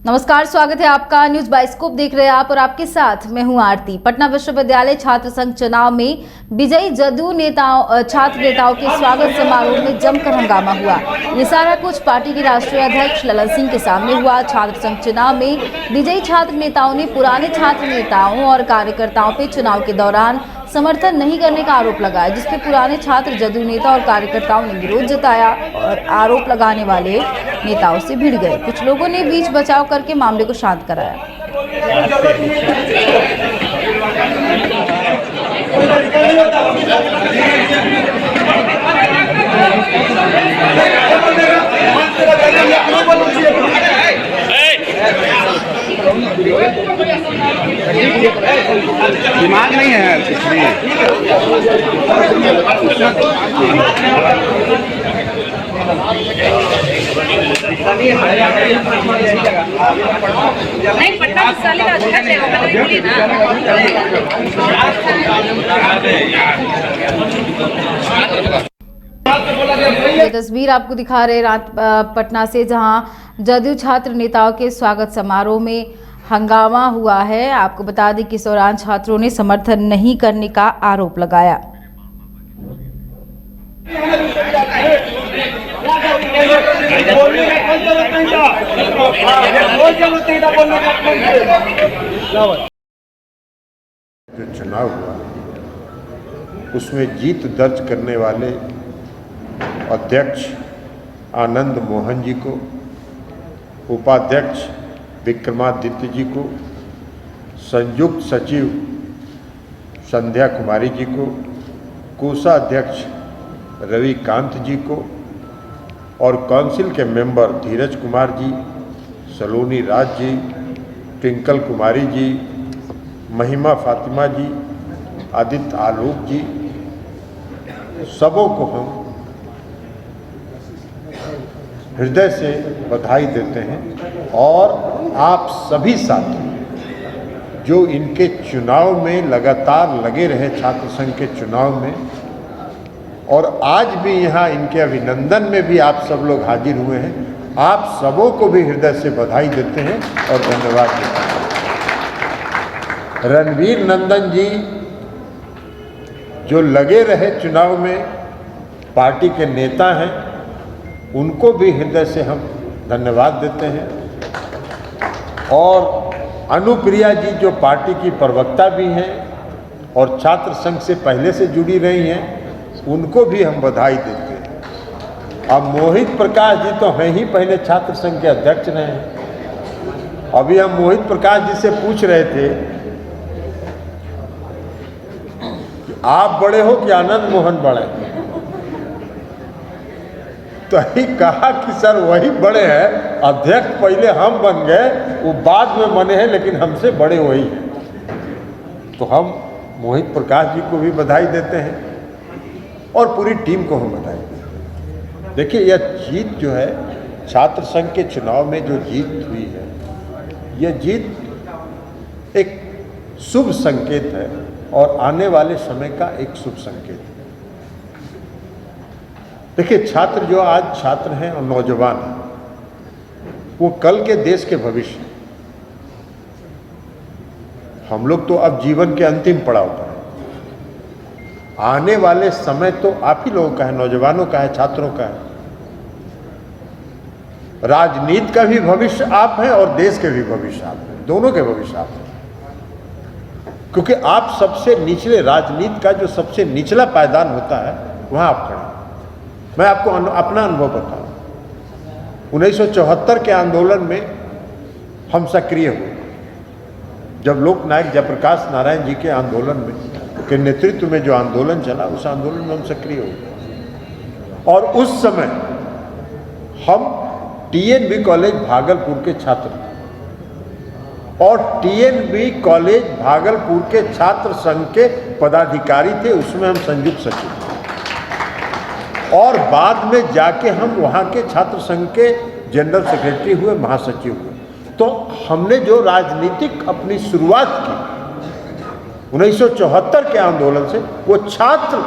नमस्कार, स्वागत है आपका। न्यूज बाइस्कोप देख रहे हैं आप और आपके साथ मैं हूं आरती। पटना विश्वविद्यालय छात्र संघ चुनाव में विजयी जदयू छात्र नेताओं के स्वागत समारोह में जमकर हंगामा हुआ। ये सारा कुछ पार्टी के राष्ट्रीय अध्यक्ष ललन सिंह के सामने हुआ। छात्र संघ चुनाव में विजयी छात्र नेताओं ने पुराने छात्र नेताओं और कार्यकर्ताओं पर चुनाव के दौरान समर्थन नहीं करने का आरोप लगाया, जिसपे पुराने छात्र जदयू नेता और कार्यकर्ताओं ने विरोध जताया और आरोप लगाने वाले नेताओं से भिड़ गए। कुछ लोगों ने बीच बचाव करके मामले को शांत कराया। दिमाग नहीं है कुछ भी। नहीं, पटना विश्वविद्यालय का अध्यक्ष है, वो पहले बोलिए ना। ये तस्वीर आपको दिखा रहे रात पटना से, जहां जदयू छात्र नेताओं के स्वागत समारोह में हंगामा हुआ है। आपको बता दें कि इस दौरान छात्रों ने समर्थन नहीं करने का आरोप लगाया। जो चुनाव हुआ उसमें जीत दर्ज करने वाले अध्यक्ष आनंद मोहन जी को, उपाध्यक्ष विक्रमादित्य जी को, संयुक्त सचिव संध्या कुमारी जी को, कोषाध्यक्ष रविकांत जी को और काउंसिल के मेंबर धीरज कुमार जी, सलोनी राज जी, ट्विंकल कुमारी जी, महिमा फातिमा जी, आदित्य आलोक जी, सबों को हम हृदय से बधाई देते हैं। और आप सभी साथी जो इनके चुनाव में लगातार लगे रहे, छात्र संघ के चुनाव में, और आज भी यहाँ इनके अभिनंदन में भी आप सब लोग हाजिर हुए हैं, आप सबों को भी हृदय से बधाई देते हैं और धन्यवाद देते हैं। रणवीर नंदन जी जो लगे रहे चुनाव में, पार्टी के नेता हैं, उनको भी हृदय से हम धन्यवाद देते हैं। और अनुप्रिया जी जो पार्टी की प्रवक्ता भी हैं और छात्र संघ से पहले से जुड़ी रही हैं, उनको भी हम बधाई देते हैं। अब मोहित प्रकाश जी तो हैं ही, पहले छात्र संघ के अध्यक्ष रहे हैं। अभी हम मोहित प्रकाश जी से पूछ रहे थे कि आप बड़े हो कि आनंद मोहन बड़े, तो ही कहा कि सर वही बड़े हैं, अध्यक्ष पहले हम बन गए, वो बाद में बने हैं, लेकिन हमसे बड़े वही हैं। तो हम मोहित प्रकाश जी को भी बधाई देते हैं और पूरी टीम को हम बधाई देते हैं। देखिए, यह जीत जो है, छात्र संघ के चुनाव में जो जीत हुई है, यह जीत एक शुभ संकेत है और आने वाले समय का एक शुभ संकेत है। देखिए, छात्र जो आज छात्र हैं और नौजवान हैं, वो कल के देश के भविष्य। हम लोग तो अब जीवन के अंतिम पड़ाव पर हैं। आने वाले समय तो आप ही लोगों का है, नौजवानों का है, छात्रों का है। राजनीति का भी भविष्य आप हैं और देश के भी भविष्य आप हैं, दोनों के भविष्य आप हैं। क्योंकि आप सबसे निचले, राजनीति का जो सबसे निचला पायदान होता है, वहां आप खड़े हैं। मैं आपको अपना अनुभव बताऊं। 1974 के आंदोलन में हम सक्रिय हुए। जब लोकनायक जयप्रकाश नारायण जी के आंदोलन में के नेतृत्व में जो आंदोलन चला, उस आंदोलन में हम सक्रिय हुए। और उस समय हम टीएनबी कॉलेज भागलपुर के छात्र थे और टीएनबी कॉलेज भागलपुर के छात्र संघ के पदाधिकारी थे। उसमें हम संयुक्त सचिव थे और बाद में जाके हम वहाँ के छात्र संघ के जनरल सेक्रेटरी हुए, महासचिव हुए। तो हमने जो राजनीतिक अपनी शुरुआत की 1974 के आंदोलन से, वो छात्र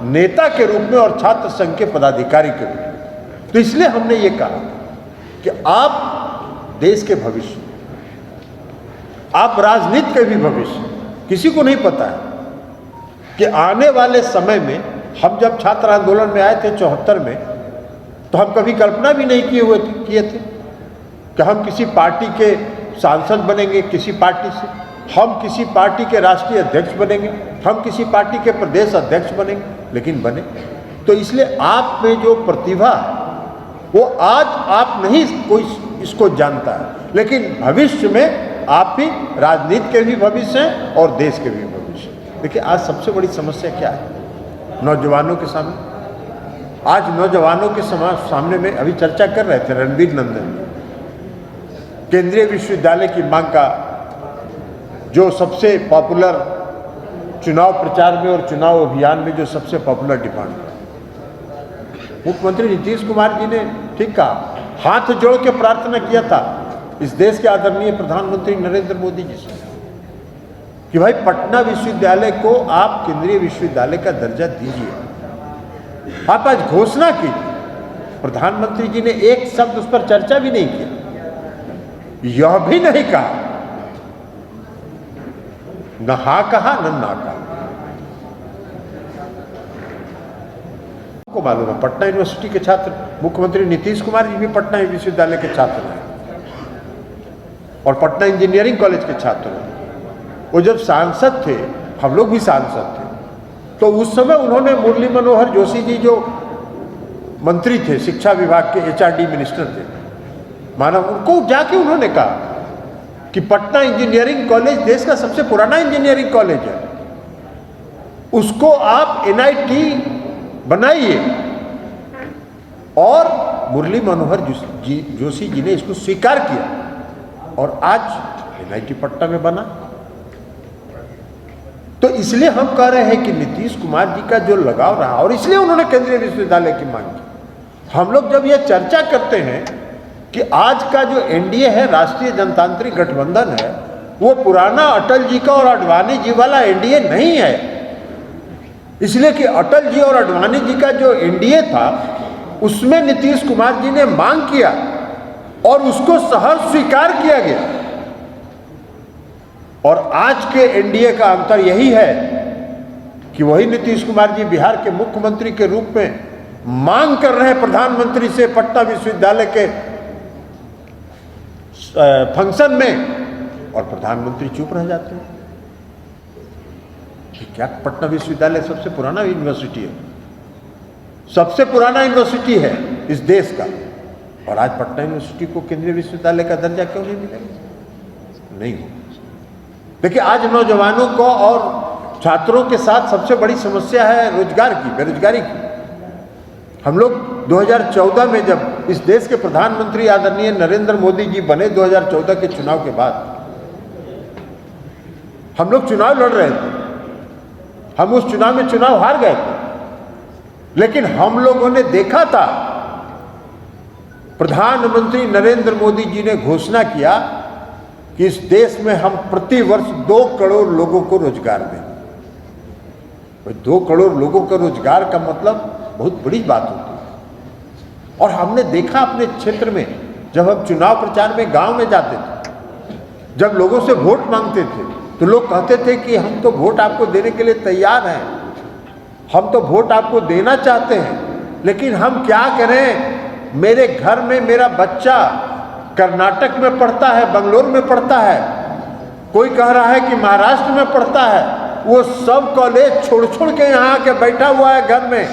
नेता के रूप में और छात्र संघ के पदाधिकारी के रूप में। तो इसलिए हमने ये कहा कि आप देश के भविष्य, आप राजनीति के भी भविष्य, किसी को नहीं पता है कि आने वाले समय में, हम जब छात्र आंदोलन में आए थे 74 में, तो हम कभी कल्पना भी नहीं किए थे कि हम किसी पार्टी के सांसद बनेंगे, किसी पार्टी से हम किसी पार्टी के राष्ट्रीय अध्यक्ष बनेंगे, हम किसी पार्टी के प्रदेश अध्यक्ष बनेंगे, लेकिन बने। तो इसलिए आप में जो प्रतिभा है वो आज आप नहीं कोई इसको जानता है, लेकिन भविष्य में आप ही राजनीति के भी भविष्य हैं और देश के भी भविष्य। देखिए आज सबसे बड़ी समस्या क्या है नौजवानों के सामने। आज नौजवानों के सामने में अभी चर्चा कर रहे थे रणवीर नंदन, केंद्रीय विश्वविद्यालय की मांग का जो सबसे पॉपुलर चुनाव प्रचार में और चुनाव अभियान में जो सबसे पॉपुलर डिमांड है। मुख्यमंत्री नीतीश कुमार जी ने ठीक कहा, हाथ जोड़ के प्रार्थना किया था इस देश के आदरणीय प्रधानमंत्री नरेंद्र मोदी जी से कि भाई पटना विश्वविद्यालय को आप केंद्रीय विश्वविद्यालय का दर्जा दीजिए। आप आज घोषणा कीजिए। प्रधानमंत्री जी ने एक शब्द उस पर चर्चा भी नहीं किया, यह भी नहीं कहा, न हा कहा न ना कहा। को मालूम है पटना यूनिवर्सिटी के छात्र, मुख्यमंत्री नीतीश कुमार जी भी पटना विश्वविद्यालय के छात्र हैं और पटना इंजीनियरिंग कॉलेज के छात्र हैं। वो जब सांसद थे, हम लोग भी सांसद थे, तो उस समय उन्होंने मुरली मनोहर जोशी जी जो मंत्री थे, शिक्षा विभाग के HRD मिनिस्टर थे, माना उनको जाके उन्होंने कहा कि पटना इंजीनियरिंग कॉलेज देश का सबसे पुराना इंजीनियरिंग कॉलेज है, उसको आप NIT बनाइए। और मुरली मनोहर जोशी जी ने इसको स्वीकार किया और आज NIT पटना में बना। तो इसलिए हम कह रहे हैं कि नीतीश कुमार जी का जो लगाव रहा और इसलिए उन्होंने केंद्रीय विश्वविद्यालय की मांग की। हम लोग जब ये चर्चा करते हैं कि आज का जो NDA है, राष्ट्रीय जनतांत्रिक गठबंधन है, वो पुराना अटल जी का और आडवाणी जी वाला NDA नहीं है। इसलिए कि अटल जी और आडवाणी जी का जो NDA था उसमें नीतीश कुमार जी ने मांग किया और उसको सहर्ष स्वीकार किया गया। और आज के NDA का अंतर यही है कि वही नीतीश कुमार जी बिहार के मुख्यमंत्री के रूप में मांग कर रहे हैं प्रधानमंत्री से पटना विश्वविद्यालय के फंक्शन में, और प्रधानमंत्री चुप रह जाते हैं। क्या पटना विश्वविद्यालय सबसे पुराना यूनिवर्सिटी है, सबसे पुराना यूनिवर्सिटी है इस देश का, और आज पटना यूनिवर्सिटी को केंद्रीय विश्वविद्यालय का दर्जा क्यों नहीं मिलेगा? नहीं हो। देखिए आज नौजवानों को और छात्रों के साथ सबसे बड़ी समस्या है रोजगार की, बेरोजगारी की। हम लोग 2014 में जब इस देश के प्रधानमंत्री आदरणीय नरेंद्र मोदी जी बने, 2014 के चुनाव के बाद हम लोग चुनाव लड़ रहे थे। हम उस चुनाव में चुनाव हार गए थे, लेकिन हम लोगों ने देखा था प्रधानमंत्री नरेंद्र मोदी जी ने घोषणा किया कि इस देश में हम प्रति वर्ष 2 करोड़ लोगों को रोजगार दें। 2 करोड़ लोगों का रोजगार का मतलब बहुत बड़ी बात होती है। और हमने देखा अपने क्षेत्र में, जब हम चुनाव प्रचार में गांव में जाते थे, जब लोगों से वोट मांगते थे, तो लोग कहते थे कि हम तो वोट आपको देने के लिए तैयार हैं, हम तो वोट आपको देना चाहते हैं, लेकिन हम क्या करें, मेरे घर में मेरा बच्चा कर्नाटक में पढ़ता है, बंगलोर में पढ़ता है, कोई कह रहा है कि महाराष्ट्र में पढ़ता है, वो सब कॉलेज छोड़ छोड़ के यहाँ आके बैठा हुआ है घर में,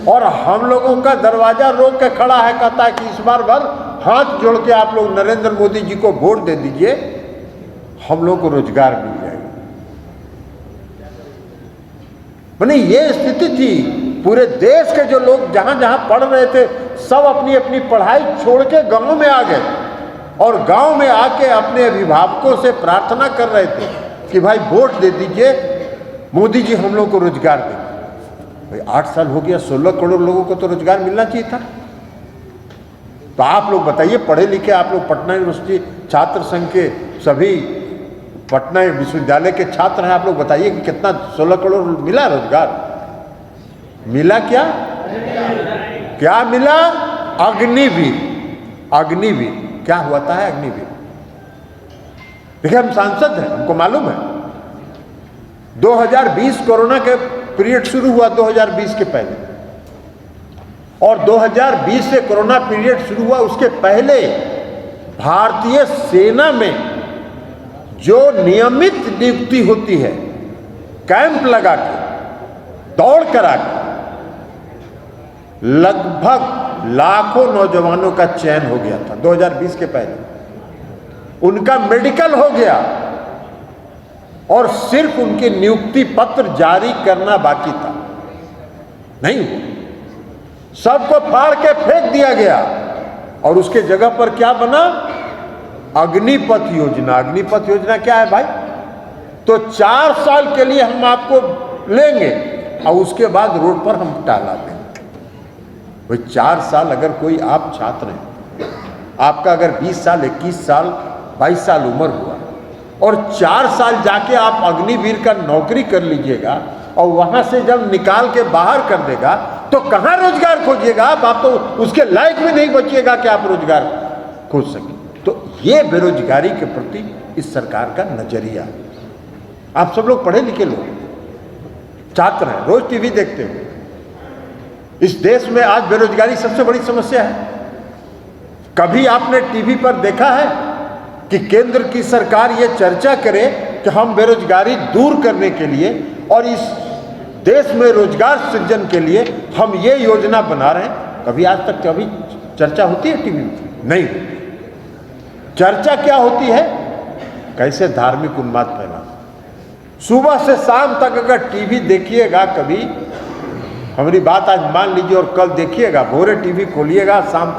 और हम लोगों का दरवाजा रोक के खड़ा है, कहता है कि इस बार भर हाथ जोड़ के आप लोग नरेंद्र मोदी जी को वोट दे दीजिए, हम लोग को रोजगार मिल जाएगा। माने ये स्थिति थी। पूरे देश के जो लोग जहां जहां पढ़ रहे थे, सब अपनी अपनी पढ़ाई छोड़ के गांव में आ गए और गांव में आके अपने अभिभावकों से प्रार्थना कर रहे थे कि भाई वोट दे दीजिए, मोदी जी हम लोग को रोजगार दें। भाई 8 साल हो गया, 16 करोड़ लोगों को तो रोजगार मिलना चाहिए था। तो आप लोग बताइए, पढ़े लिखे आप लोग पटना यूनिवर्सिटी छात्र संघ के सभी पटना विश्वविद्यालय के छात्र हैं, आप लोग बताइए कि कितना 16 करोड़ मिला रोजगार? मिला क्या? क्या मिला? अग्निवीर। अग्निवीर क्या हुआ है? अग्निवीर देखिए हम सांसद हैं, हमको मालूम है 2020 कोरोना के पीरियड शुरू हुआ 2020 के पहले, और 2020 से कोरोना पीरियड शुरू हुआ उसके पहले भारतीय सेना में जो नियमित नियुक्ति होती है, कैंप लगा के दौड़ करा के लगभग लाखों नौजवानों का चयन हो गया था 2020 के पहले। उनका मेडिकल हो गया और सिर्फ उनके नियुक्ति पत्र जारी करना बाकी था, नहीं हुआ। सबको फाड़ के फेंक दिया गया और उसके जगह पर क्या बना? अग्निपथ योजना। अग्निपथ योजना क्या है भाई? तो 4 साल के लिए हम आपको लेंगे और उसके बाद रोड पर हम टाला देंगे। भाई 4 साल अगर कोई आप छात्र हैं, आपका अगर 20 साल 21 साल 22 साल उम्र हुआ और 4 साल जाके आप अग्निवीर का नौकरी कर लीजिएगा और वहां से जब निकाल के बाहर कर देगा तो कहां रोजगार खोजिएगा आप तो उसके लायक भी नहीं बचिएगा कि आप रोजगार खोज सकें। तो ये बेरोजगारी के प्रति इस सरकार का नजरिया। आप सब लोग पढ़े लिखे लोग, छात्र हैं, रोज टीवी देखते हो। इस देश में आज बेरोजगारी सबसे बड़ी समस्या है। कभी आपने टीवी पर देखा है कि केंद्र की सरकार ये चर्चा करे कि हम बेरोजगारी दूर करने के लिए और इस देश में रोजगार सृजन के लिए हम ये योजना बना रहे हैं? कभी आज तक कभी चर्चा होती है टीवी में? नहीं होती। चर्चा क्या होती है? कैसे धार्मिक उन्माद फैला। सुबह से शाम तक अगर टीवी देखिएगा, कभी हमारी बात आज मान लीजिए और कल देखिएगा, भोरे टीवी खोलिएगा, शाम